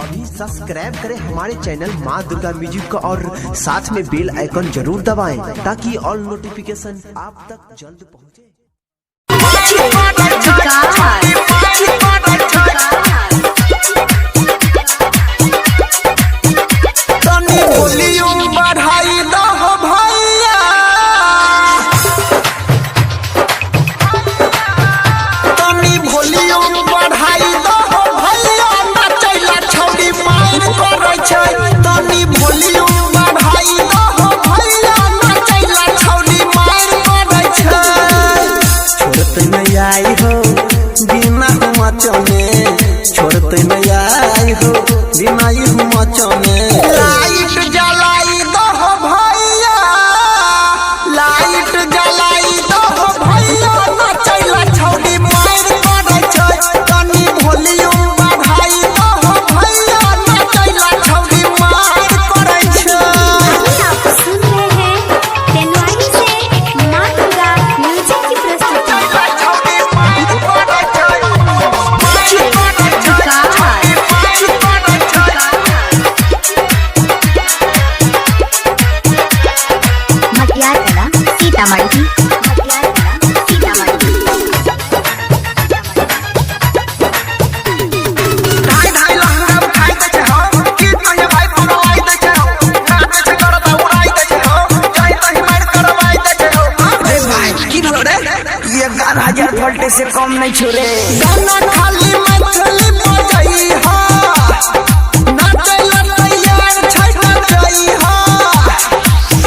अभी सब्सक्राइब करें हमारे चैनल माँ दुर्गा म्यूजिक को और साथ में बेल आइकन जरूर दबाएं ताकि ऑल नोटिफिकेशन आप तक जल्द पहुँचे। छोड़ते नहीं आई हो बिना मचने लाइट जलाई दो भैया, लाइट जलाई दो भैया, नचैला छौड़ी मार करे छै तनी वॉल्यूम बढ़ाई दो भैया, नचैला छौड़ी मार करे छै। आप सुन रहे हैं तेनवाही से माँ दुर्गा म्यूजिक की प्रस्तुति। वोल्टेज से कम नहीं छोड़े गाना खाली मैथिली बजाई हा, नाचैला तैयार छै नचई हा,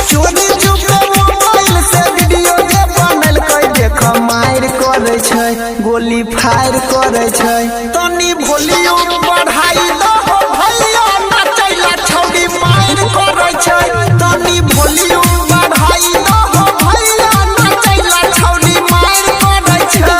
चोरी चुपे मोबाइल से वीडियो जे बनल कई देख मार करे छै गोली फायर करे छै तनी वॉल्यूम बढ़ाई दो भैया, नचैला छौड़ी मार करे छै तनी वॉल्यूम बढ़ाई दो भैया, नचैला छौड़ी मार करे छै।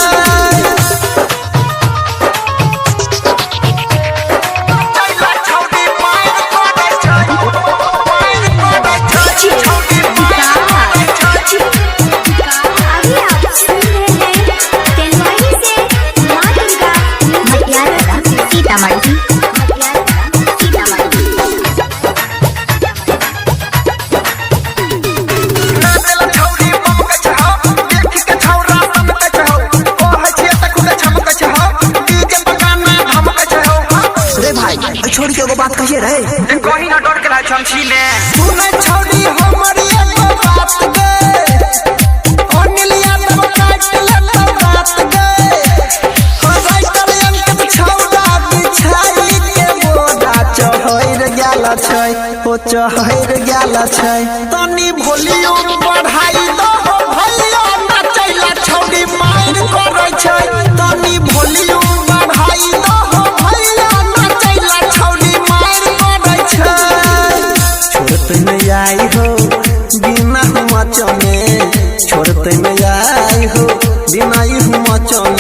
छोड़ी के बात कहिए रे कहीं ना डर के ला छमछी ने सुने छोड़ी हमर एगो बात गे ओनिलिया तब काट ले तब बात गे हो राइटर अंक छौड़ा बिछाई के बोदा चहैर गेल छै ओ चहैर गेल छै तनी वॉल्यूम बढ़ाई दो भैया, नचैला छौड़ी मार करे छै तनी वॉल्यूम बढ़ाई दो भैया, नचैला छौड़ी मार करे छै। छोड़ते नहीं आई हो बिना मचने, छोड़ते नहीं आई हो बिना मचने।